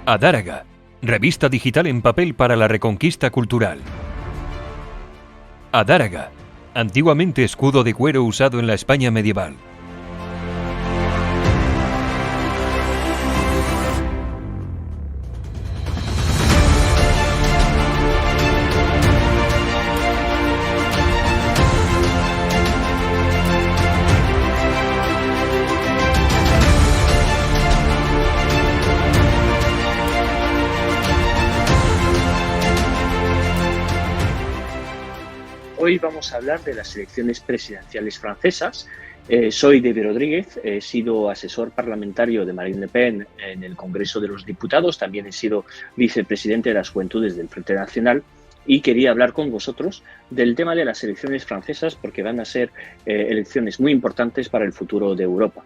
Adáraga, revista digital en papel para la reconquista cultural. Adáraga, antiguamente escudo de cuero usado en la España medieval. Hoy vamos a hablar de las elecciones presidenciales francesas. Soy David Rodríguez, he sido asesor parlamentario de Marine Le Pen en el Congreso de los Diputados, también he sido vicepresidente de las Juventudes del Frente Nacional y quería hablar con vosotros del tema de las elecciones francesas porque van a ser elecciones muy importantes para el futuro de Europa.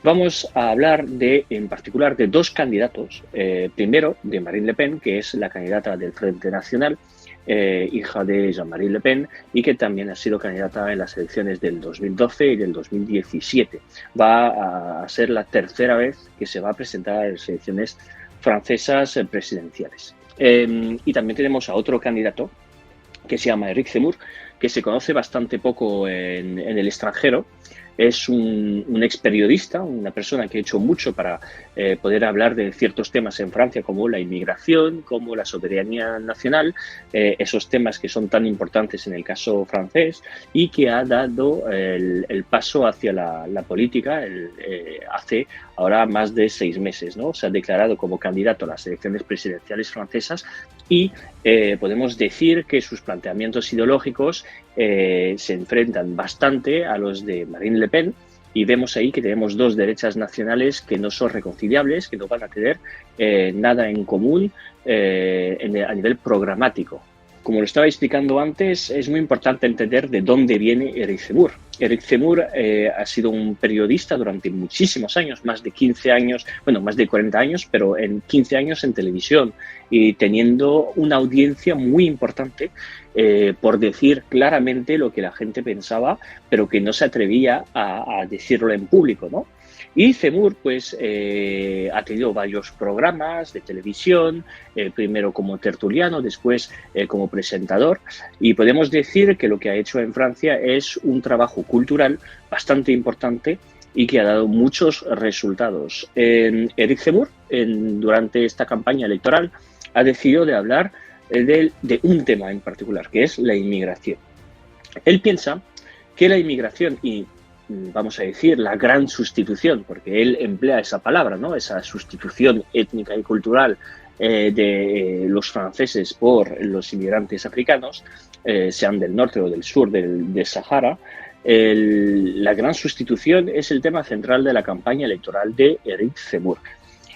Vamos a hablar en particular de dos candidatos. Primero, de Marine Le Pen, que es la candidata del Frente Nacional, hija de Jean-Marie Le Pen y que también ha sido candidata en las elecciones del 2012 y del 2017. Va a ser la tercera vez que se va a presentar en las elecciones francesas presidenciales. Y también tenemos a otro candidato que se llama Éric Zemmour, que se conoce bastante poco en el extranjero. Es un ex periodista, una persona que ha hecho mucho para poder hablar de ciertos temas en Francia, como la inmigración, como la soberanía nacional, esos temas que son tan importantes en el caso francés, y que ha dado el paso hacia la política hace ahora más de 6 meses, ¿no? Se ha declarado como candidato a las elecciones presidenciales francesas y podemos decir que sus planteamientos ideológicos se enfrentan bastante a los de Marine Le Pen, y vemos ahí que tenemos dos derechas nacionales que no son reconciliables, que no van a tener nada en común a nivel programático. Como lo estaba explicando antes, es muy importante entender de dónde viene Éric Zemmour. Éric Zemmour ha sido un periodista durante muchísimos años, más de 15 años, bueno, más de 40 años, pero en 15 años en televisión, y teniendo una audiencia muy importante por decir claramente lo que la gente pensaba, pero que no se atrevía a decirlo en público, ¿no? Y Zemmour pues, ha tenido varios programas de televisión, primero como tertuliano, después como presentador, y podemos decir que lo que ha hecho en Francia es un trabajo cultural bastante importante y que ha dado muchos resultados. Éric Zemmour, durante esta campaña electoral, ha decidido de hablar de un tema en particular, que es la inmigración. Él piensa que la inmigración y vamos a decir, la gran sustitución, porque él emplea esa palabra, ¿no? Esa sustitución étnica y cultural de los franceses por los inmigrantes africanos, sean del norte o del sur de Sahara. La gran sustitución es el tema central de la campaña electoral de Éric Zemmour.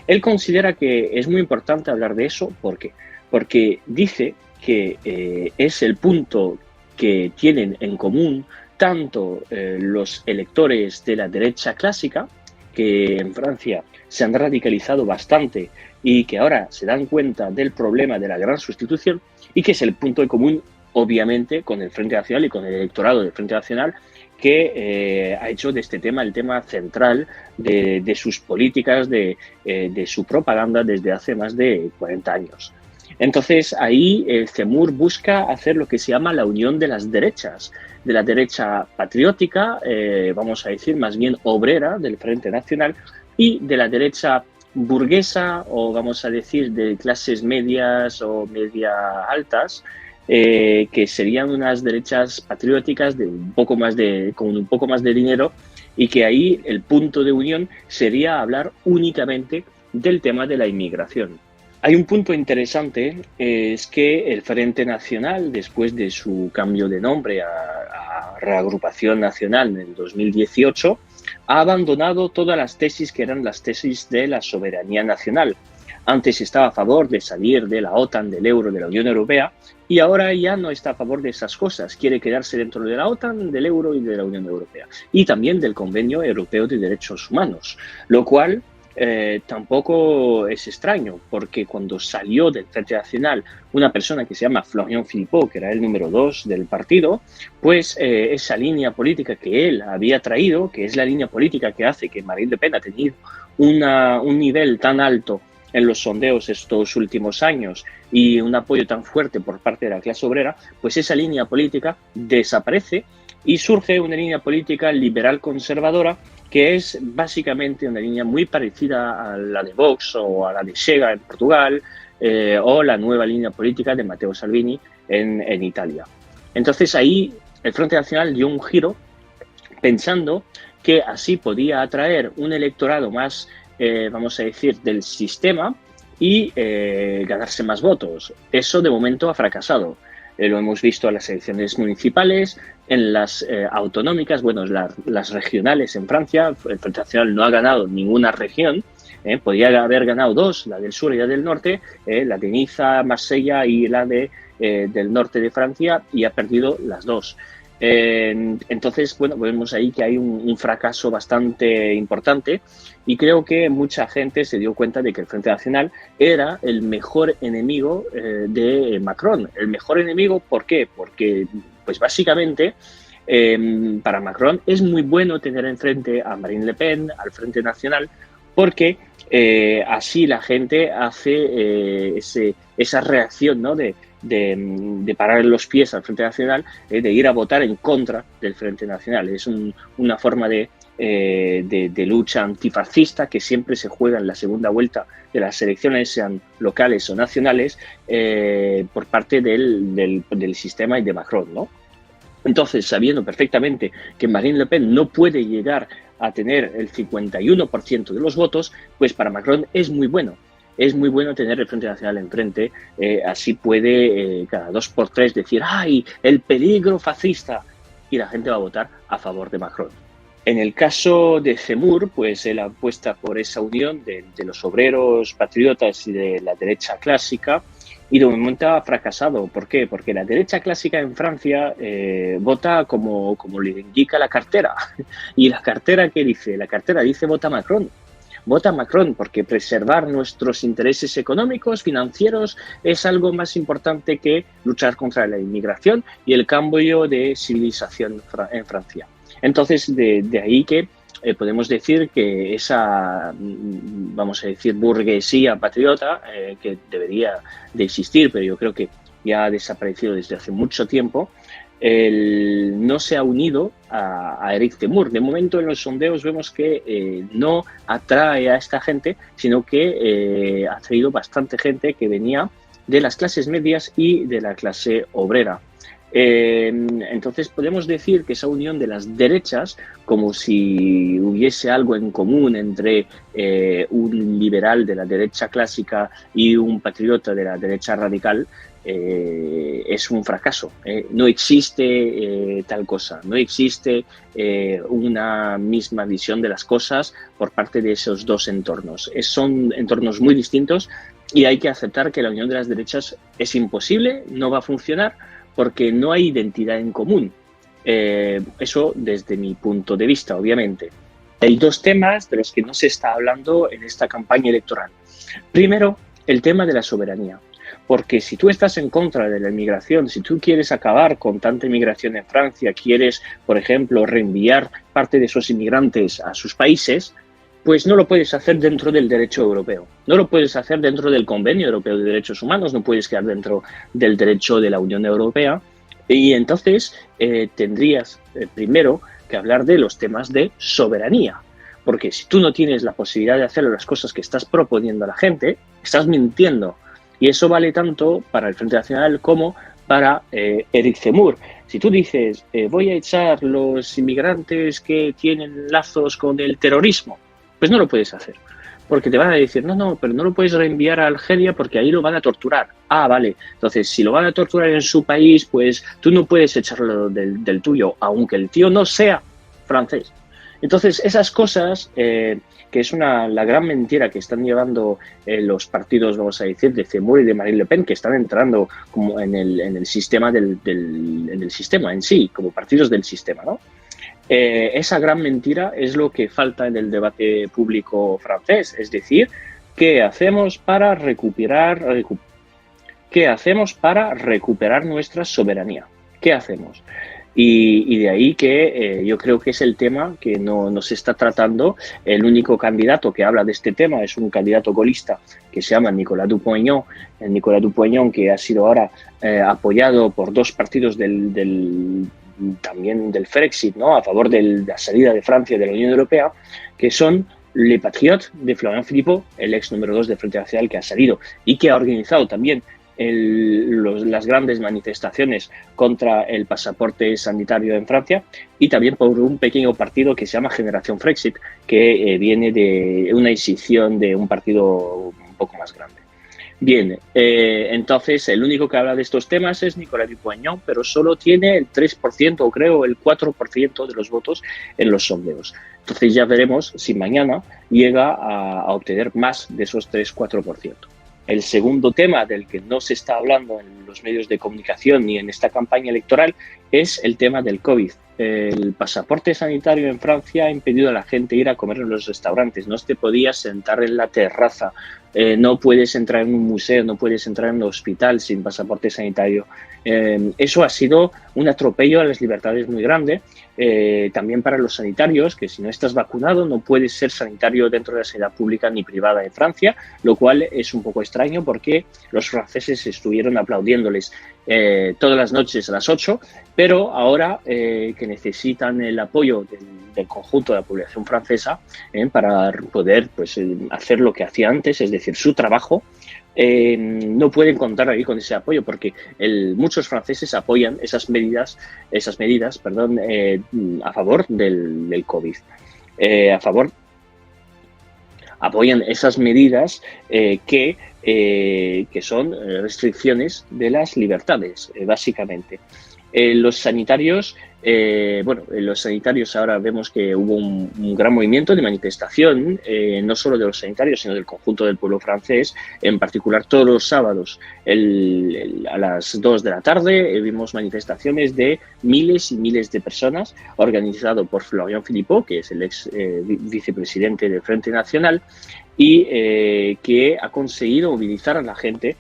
Él considera que es muy importante hablar de eso. ¿Por qué? Porque dice que es el punto que tienen en común tanto los electores de la derecha clásica, que en Francia se han radicalizado bastante y que ahora se dan cuenta del problema de la gran sustitución, y que es el punto en común, obviamente, con el Frente Nacional y con el electorado del Frente Nacional, que ha hecho de este tema el tema central de sus políticas, de su propaganda desde hace más de 40 años. Entonces, ahí Zemmour busca hacer lo que se llama la unión de las derechas, de la derecha patriótica, vamos a decir más bien obrera del Frente Nacional, y de la derecha burguesa, o vamos a decir de clases medias o media altas, que serían unas derechas patrióticas con un poco más de dinero, y que ahí el punto de unión sería hablar únicamente del tema de la inmigración. Hay un punto interesante, es que el Frente Nacional, después de su cambio de nombre a Reagrupación Nacional en el 2018, ha abandonado todas las tesis que eran las tesis de la soberanía nacional. Antes estaba a favor de salir de la OTAN, del euro, de la Unión Europea, y ahora ya no está a favor de esas cosas. Quiere quedarse dentro de la OTAN, del euro y de la Unión Europea, y también del Convenio Europeo de Derechos Humanos, lo cual tampoco es extraño, porque cuando salió del Frente Nacional una persona que se llama Florian Philippot, que era el número 2 del partido, pues esa línea política que él había traído, que es la línea política que hace que Marine Le Pen ha tenido un nivel tan alto en los sondeos estos últimos años y un apoyo tan fuerte por parte de la clase obrera, pues esa línea política desaparece y surge una línea política liberal conservadora que es básicamente una línea muy parecida a la de Vox o a la de Chega en Portugal, o la nueva línea política de Matteo Salvini en Italia. Entonces ahí el Frente Nacional dio un giro pensando que así podía atraer un electorado más, vamos a decir, del sistema y ganarse más votos. Eso de momento ha fracasado. Lo hemos visto en las elecciones municipales, en las autonómicas, bueno, las regionales en Francia. El Frente Nacional no ha ganado ninguna región. Podría haber ganado dos, la del sur y la del norte, la de Niza, Marsella y la del norte de Francia, y ha perdido las dos. Entonces, bueno, vemos ahí que hay un fracaso bastante importante y creo que mucha gente se dio cuenta de que el Frente Nacional era el mejor enemigo de Macron. El mejor enemigo, ¿por qué? Porque, pues básicamente, para Macron es muy bueno tener enfrente a Marine Le Pen, al Frente Nacional, porque así la gente hace esa reacción, ¿no?, de parar los pies al Frente Nacional, de ir a votar en contra del Frente Nacional. Es una forma de lucha antifascista que siempre se juega en la segunda vuelta de las elecciones, sean locales o nacionales, por parte del sistema y de Macron, ¿no? Entonces, sabiendo perfectamente que Marine Le Pen no puede llegar a tener el 51% de los votos, pues para Macron es muy bueno. Es muy bueno tener el Frente Nacional enfrente, así puede cada 2 por 3 decir ¡ay, el peligro fascista! Y la gente va a votar a favor de Macron. En el caso de Zemmour, pues él apuesta por esa unión de los obreros patriotas y de la derecha clásica, y de momento ha fracasado. ¿Por qué? Porque la derecha clásica en Francia vota como le indica la cartera. ¿Y la cartera qué dice? La cartera dice vota Macron. Vota Macron porque preservar nuestros intereses económicos, financieros, es algo más importante que luchar contra la inmigración y el cambio de civilización en Francia. Entonces, de ahí que podemos decir que esa, vamos a decir, burguesía patriota, que debería de existir, pero yo creo que ya ha desaparecido desde hace mucho tiempo, no se ha unido a Eric Zemmour. De momento en los sondeos vemos que no atrae a esta gente, sino que ha traído bastante gente que venía de las clases medias y de la clase obrera. Entonces podemos decir que esa unión de las derechas, como si hubiese algo en común entre un liberal de la derecha clásica y un patriota de la derecha radical, es un fracaso. No existe tal cosa, no existe una misma visión de las cosas por parte de esos dos entornos. Son entornos muy distintos y hay que aceptar que la unión de las derechas es imposible, no va a funcionar, porque no hay identidad en común. Eso desde mi punto de vista, obviamente. Hay dos temas de los que no se está hablando en esta campaña electoral. Primero, el tema de la soberanía. Porque si tú estás en contra de la inmigración, si tú quieres acabar con tanta inmigración en Francia, quieres, por ejemplo, reenviar parte de esos inmigrantes a sus países, pues no lo puedes hacer dentro del derecho europeo. No lo puedes hacer dentro del Convenio Europeo de Derechos Humanos, no puedes quedar dentro del derecho de la Unión Europea. Y entonces tendrías primero que hablar de los temas de soberanía. Porque si tú no tienes la posibilidad de hacer las cosas que estás proponiendo a la gente, estás mintiendo. Y eso vale tanto para el Frente Nacional como para Eric Zemmour. Si tú dices, voy a echar los inmigrantes que tienen lazos con el terrorismo, pues no lo puedes hacer, porque te van a decir, no, pero no lo puedes reenviar a Argelia porque ahí lo van a torturar. Ah, vale, entonces si lo van a torturar en su país, pues tú no puedes echarlo del tuyo, aunque el tío no sea francés. Entonces esas cosas, que es la gran mentira que están llevando los partidos, vamos a decir, de Zemmour y de Marine Le Pen, que están entrando como en el sistema en el sistema en sí, como partidos del sistema, ¿no? Esa gran mentira es lo que falta en el debate público francés, es decir, ¿qué hacemos para recuperar nuestra soberanía? ¿Qué hacemos? Y de ahí que yo creo que es el tema que no se está tratando. El único candidato que habla de este tema es un candidato golista que se llama Nicolas Dupont-Aignan. Nicolas Dupont-Aignan, que ha sido ahora apoyado por dos partidos también del Frexit, ¿no? A favor de la salida de Francia de la Unión Europea, que son Les Patriotes de Florian Philippot, el ex número 2 de Frente Nacional, que ha salido y que ha organizado también las grandes manifestaciones contra el pasaporte sanitario en Francia, y también por un pequeño partido que se llama Generación Frexit, que viene de una escisión de un partido un poco más grande. Bien, entonces el único que habla de estos temas es Nicolas Dupont-Aignan, pero solo tiene el 3% o creo el 4% de los votos en los sondeos. Entonces ya veremos si mañana llega a obtener más de esos 3-4%. El segundo tema del que no se está hablando en los medios de comunicación ni en esta campaña electoral es el tema del COVID. El pasaporte sanitario en Francia ha impedido a la gente ir a comer en los restaurantes. No te podías sentar en la terraza, no puedes entrar en un museo, no puedes entrar en un hospital sin pasaporte sanitario. Eso ha sido un atropello a las libertades muy grande. También para los sanitarios, que si no estás vacunado no puedes ser sanitario dentro de la sanidad pública ni privada en Francia, lo cual es un poco extraño porque los franceses estuvieron aplaudiéndoles todas las noches a las 8, pero ahora que necesitan el apoyo del conjunto de la población francesa para poder hacer lo que hacía antes, es decir, su trabajo, no pueden contar ahí con ese apoyo porque muchos franceses apoyan esas medidas a favor del COVID. Apoyan esas medidas que son restricciones de las libertades, básicamente. Los sanitarios ahora vemos que hubo un gran movimiento de manifestación, no solo de los sanitarios, sino del conjunto del pueblo francés. En particular, todos los sábados a las 2 de la tarde vimos manifestaciones de miles y miles de personas, organizado por Florian Philippot, que es el ex vicepresidente del Frente Nacional, y que ha conseguido movilizar a la gente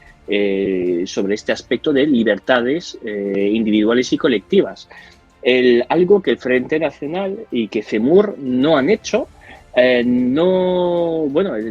sobre este aspecto de libertades individuales y colectivas. Algo que el Frente Nacional y que CEMUR no han hecho. De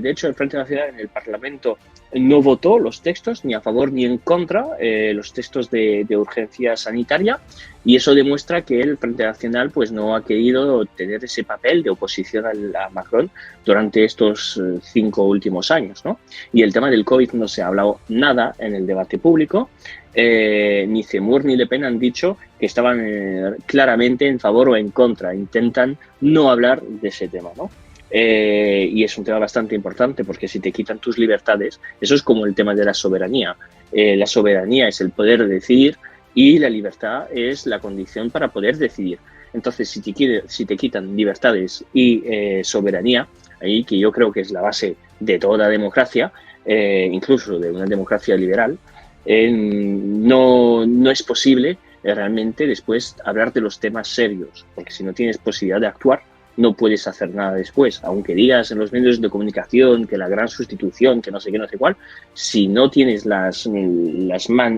hecho, el Frente Nacional en el Parlamento no votó los textos ni a favor ni en contra, los textos de urgencia sanitaria, y eso demuestra que el Frente Nacional no ha querido tener ese papel de oposición a Macron durante estos 5 últimos años, ¿no? Y el tema del COVID no se ha hablado nada en el debate público. Ni CEMUR ni Le Pen han dicho que estaban claramente en favor o en contra. Intentan no hablar de ese tema, ¿no? Y es un tema bastante importante porque si te quitan tus libertades, eso es como el tema de la soberanía. La soberanía es el poder decidir y la libertad es la condición para poder decidir. Entonces, si te quitan libertades y soberanía, ahí que yo creo que es la base de toda democracia, incluso de una democracia liberal, no es posible realmente después hablar de los temas serios, porque si no tienes posibilidad de actuar, no puedes hacer nada después, aunque digas en los medios de comunicación que la gran sustitución, que no sé qué, no sé cuál. Si no tienes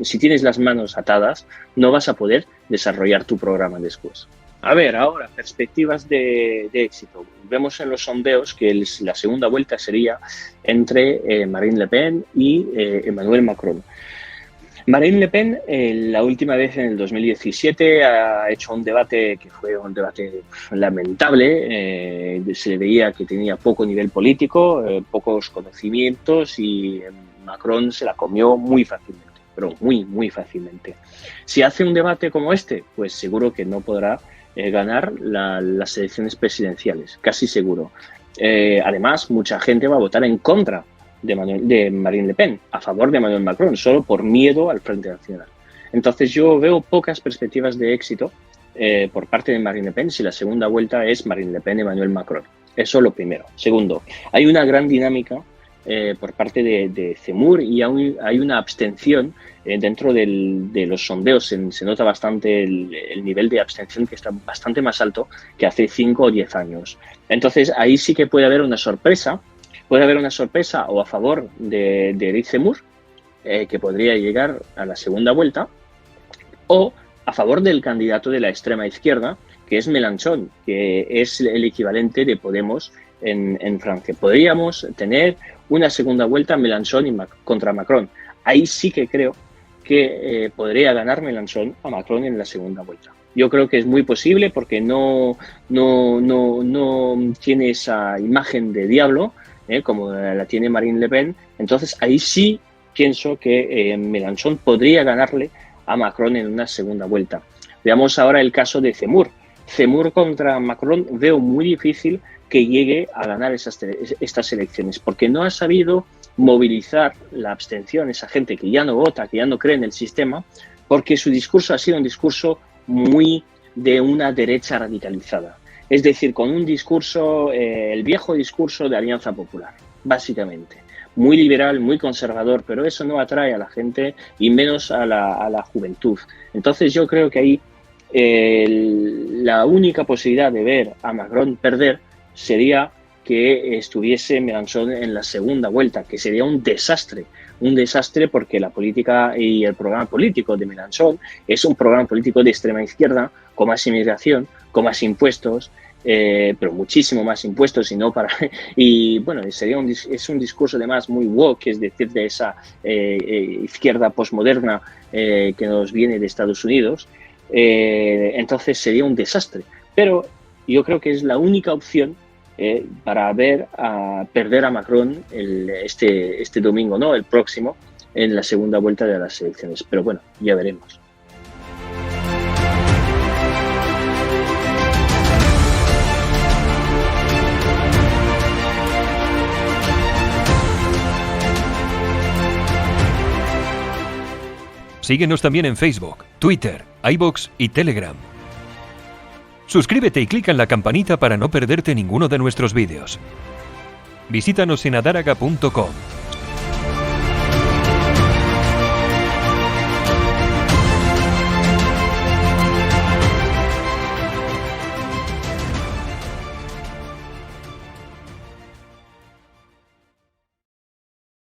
si tienes las manos atadas, no vas a poder desarrollar tu programa después. A ver, ahora, perspectivas de éxito. Vemos en los sondeos que la segunda vuelta sería entre Marine Le Pen y Emmanuel Macron. Marine Le Pen, la última vez en el 2017, ha hecho un debate que fue un debate lamentable. Se le veía que tenía poco nivel político, pocos conocimientos, y Macron se la comió muy fácilmente, pero muy, muy fácilmente. Si hace un debate como este, pues seguro que no podrá ganar las elecciones presidenciales, casi seguro. Además, mucha gente va a votar en contra de Marine Le Pen, a favor de Emmanuel Macron, solo por miedo al Frente Nacional. Entonces yo veo pocas perspectivas de éxito por parte de Marine Le Pen si la segunda vuelta es Marine Le Pen y Emmanuel Macron. Eso es lo primero. Segundo, hay una gran dinámica por parte de CEMUR y hay una abstención dentro de los sondeos. Se nota bastante el nivel de abstención, que está bastante más alto que hace 5 o 10 años. Entonces ahí sí que puede haber una sorpresa. Puede haber una sorpresa o a favor de Eric Zemmour, que podría llegar a la segunda vuelta, o a favor del candidato de la extrema izquierda, que es Mélenchon, que es el equivalente de Podemos en Francia. Podríamos tener una segunda vuelta Mélenchon contra Macron. Ahí sí que creo que podría ganar Mélenchon a Macron en la segunda vuelta. Yo creo que es muy posible porque no tiene esa imagen de diablo como la tiene Marine Le Pen. Entonces ahí sí pienso que Mélenchon podría ganarle a Macron en una segunda vuelta. Veamos ahora el caso de Zemmour. Zemmour contra Macron veo muy difícil que llegue a ganar estas elecciones porque no ha sabido movilizar la abstención, esa gente que ya no vota, que ya no cree en el sistema, porque su discurso ha sido un discurso muy de una derecha radicalizada. Es decir, con un discurso, el viejo discurso de Alianza Popular, básicamente. Muy liberal, muy conservador, pero eso no atrae a la gente y menos a la juventud. Entonces yo creo que ahí la única posibilidad de ver a Macron perder sería que estuviese Mélenchon en la segunda vuelta, que sería un desastre porque la política y el programa político de Mélenchon es un programa político de extrema izquierda, con más inmigración, con más impuestos, pero muchísimo más impuestos y bueno, es un discurso además muy woke, es decir, de esa izquierda postmoderna que nos viene de Estados Unidos. Entonces sería un desastre, pero yo creo que es la única opción para perder a Macron este domingo, no el próximo, en la segunda vuelta de las elecciones. Pero bueno, ya veremos. Síguenos también en Facebook, Twitter, iVoox y Telegram. Suscríbete y clica en la campanita para no perderte ninguno de nuestros vídeos. Visítanos en adaraga.com.